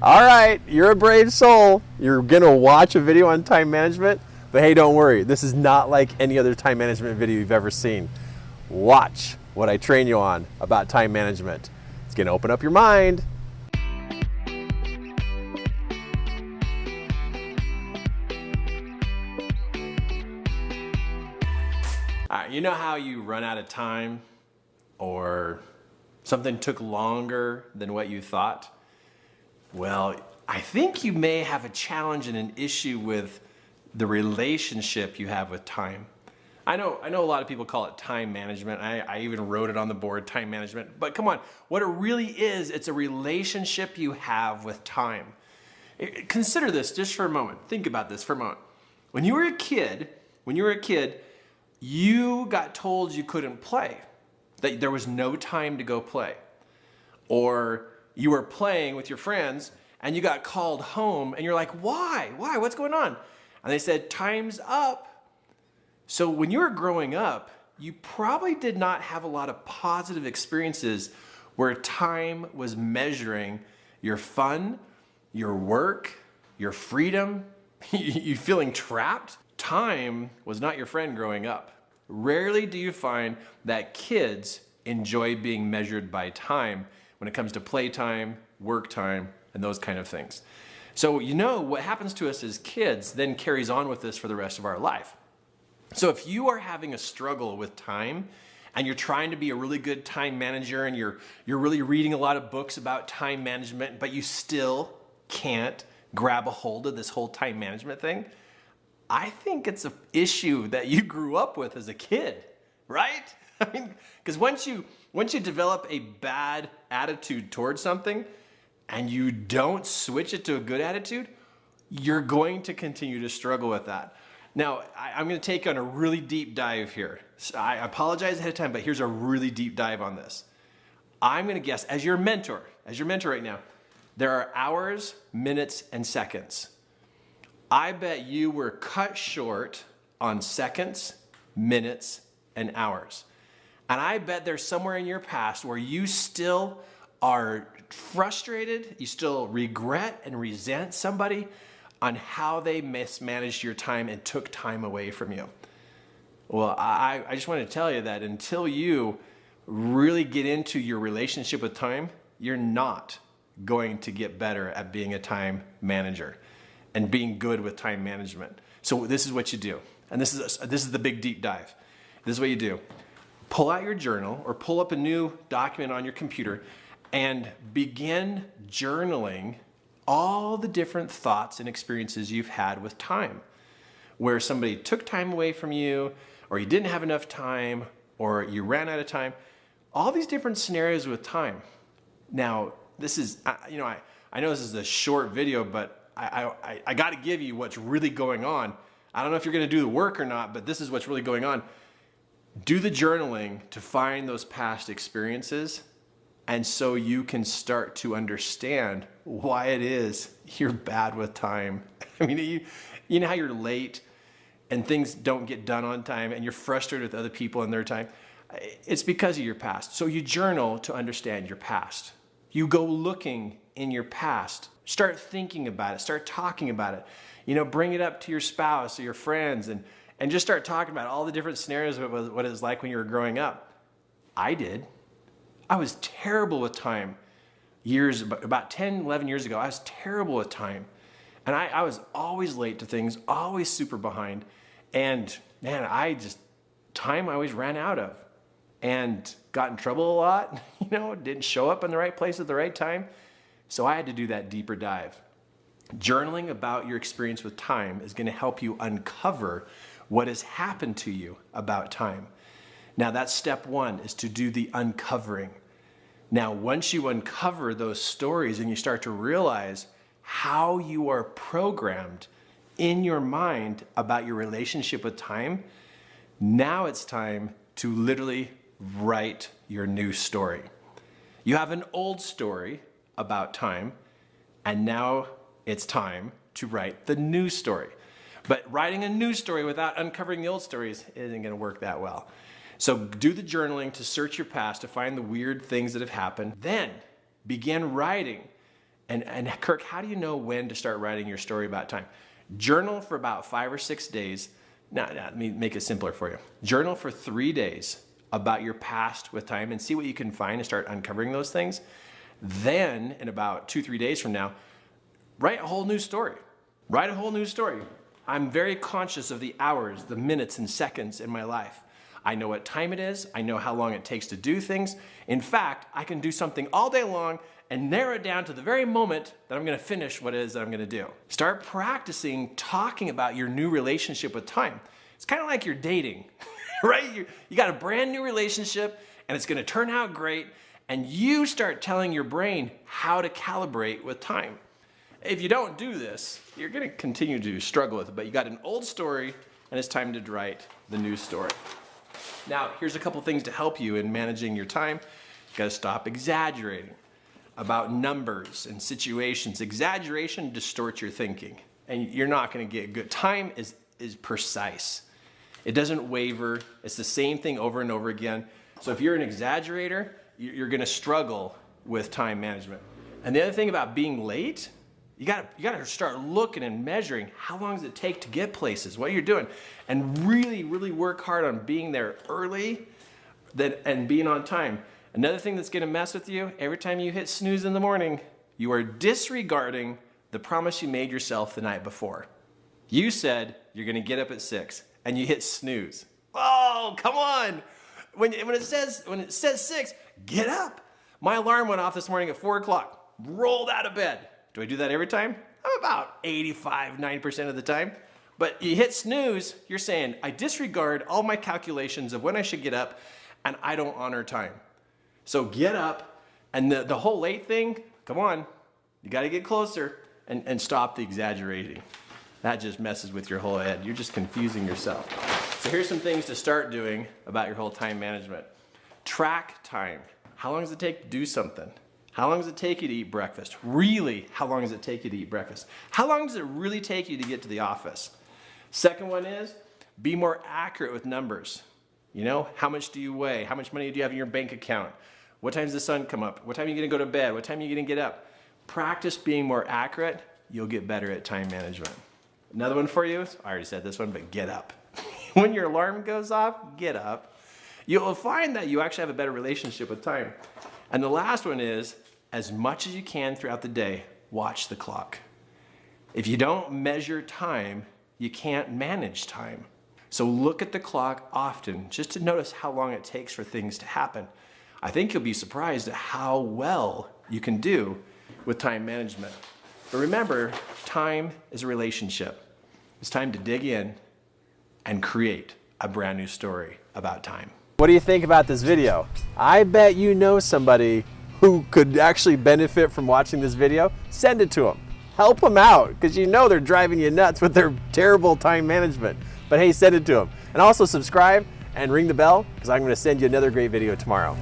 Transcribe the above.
All right, you're a brave soul. You're gonna watch a video on time management, but hey, don't worry. This is not like any other time management video you've ever seen. Watch what I train you on about time management. It's gonna open up your mind. All right, you know how you run out of time or something took longer than what you thought? Well, I think you may have a challenge and an issue with the relationship you have with time. I know a lot of people call it time management. I even wrote it on the board, time management. But come on, what it really is, it's a relationship you have with time. Consider this just for a moment. Think about this for a moment. When you were a kid, you got told you couldn't play, that there was no time to go play. Or you were playing with your friends and you got called home and you're like, why? What's going on? And they said, time's up. So when you were growing up, you probably did not have a lot of positive experiences where time was measuring your fun, your work, your freedom, you feeling trapped. Time was not your friend growing up. Rarely do you find that kids enjoy being measured by time when it comes to playtime, work time, and those kind of things. So you know what happens to us as kids then carries on with us for the rest of our life. So if you are having a struggle with time and you're trying to be a really good time manager and you're really reading a lot of books about time management, but you still can't grab a hold of this whole time management thing, I think it's an issue that you grew up with as a kid, right? I mean, because once you develop a bad attitude towards something and you don't switch it to a good attitude, you're going to continue to struggle with that. Now, I'm going to take on a really deep dive here. So I apologize ahead of time, but here's a really deep dive on this. I'm going to guess, as your mentor right now, there are hours, minutes, and seconds. I bet you were cut short on seconds, minutes, and hours. And I bet there's somewhere in your past where you still are frustrated, you still regret and resent somebody on how they mismanaged your time and took time away from you. Well, I just want to tell you that until you really get into your relationship with time, you're not going to get better at being a time manager and being good with time management. So this is what you do. And this is the big deep dive. This is what you do. Pull out your journal or pull up a new document on your computer and begin journaling all the different thoughts and experiences you've had with time, where somebody took time away from you, or you didn't have enough time, or you ran out of time. All these different scenarios with time. Now, this is, I know this is a short video, but I got to give you what's really going on. I don't know if you're going to do the work or not, but this is what's really going on. Do the journaling to find those past experiences, and so you can start to understand why it is you're bad with time. I mean, you know how you're late and things don't get done on time and you're frustrated with other people and their time? It's because of your past. So you journal to understand your past. You go looking in your past. Start thinking about it. Start talking about it. Bring it up to your spouse or your friends and just start talking about all the different scenarios of what it was like when you were growing up. I did. I was terrible with time. About 10, 11 years ago, I was terrible with time. And I was always late to things, always super behind. And man, time I always ran out of. And got in trouble a lot, didn't show up in the right place at the right time. So I had to do that deeper dive. Journaling about your experience with time is going to help you uncover what has happened to you about time. Now that's step one, is to do the uncovering. Now, once you uncover those stories and you start to realize how you are programmed in your mind about your relationship with time, now it's time to literally write your new story. You have an old story about time, and now it's time to write the new story. But writing a new story without uncovering the old stories isn't going to work that well. So do the journaling to search your past, to find the weird things that have happened. Then begin writing And Kirk, how do you know when to start writing your story about time? Journal for about 5 or 6 days. Now, let me make it simpler for you. Journal for 3 days about your past with time and see what you can find and start uncovering those things. Then, in about 2-3 days from now, write a whole new story. Write a whole new story. I'm very conscious of the hours, the minutes and seconds in my life. I know what time it is. I know how long it takes to do things. In fact, I can do something all day long and narrow it down to the very moment that I'm going to finish what it is that I'm going to do. Start practicing talking about your new relationship with time. It's kind of like you're dating, right? You got a brand new relationship and it's going to turn out great, and you start telling your brain how to calibrate with time. If you don't do this, you're going to continue to struggle with it, but you got an old story and it's time to write the new story. Now, here's a couple things to help you in managing your time. You got to stop exaggerating about numbers and situations. Exaggeration distorts your thinking, and you're not going to get good. Time is precise. It doesn't waver. It's the same thing over and over again. So if you're an exaggerator, you're going to struggle with time management. And the other thing about being late, you got to start looking and measuring how long does it take to get places, what you're doing, and really, really work hard on being there early and being on time. Another thing that's going to mess with you, every time you hit snooze in the morning, you are disregarding the promise you made yourself the night before. You said you're going to get up at 6 and you hit snooze. Oh, come on. When it says 6, get up. My alarm went off this morning at 4 o'clock. Rolled out of bed. Do I do that every time? I'm about 85-90% of the time. But you hit snooze, you're saying, I disregard all my calculations of when I should get up, and I don't honor time. So get up, and the whole late thing, come on, you got to get closer and stop the exaggerating. That just messes with your whole head. You're just confusing yourself. So here's some things to start doing about your whole time management. Track time. How long does it take to do something? How long does it take you to eat breakfast? Really, how long does it take you to eat breakfast? How long does it really take you to get to the office? Second one is, be more accurate with numbers. You know, how much do you weigh? How much money do you have in your bank account? What time does the sun come up? What time are you going to go to bed? What time are you going to get up? Practice being more accurate. You'll get better at time management. Another one for you, I already said this one, but get up. When your alarm goes off, get up. You'll find that you actually have a better relationship with time. And the last one is, as much as you can throughout the day, watch the clock. If you don't measure time, you can't manage time. So look at the clock often, just to notice how long it takes for things to happen. I think you'll be surprised at how well you can do with time management. But remember, time is a relationship. It's time to dig in and create a brand new story about time. What do you think about this video? I bet you know somebody who could actually benefit from watching this video. Send it to them. Help them out, because you know they're driving you nuts with their terrible time management. But hey, send it to them. And also subscribe and ring the bell, because I'm going to send you another great video tomorrow.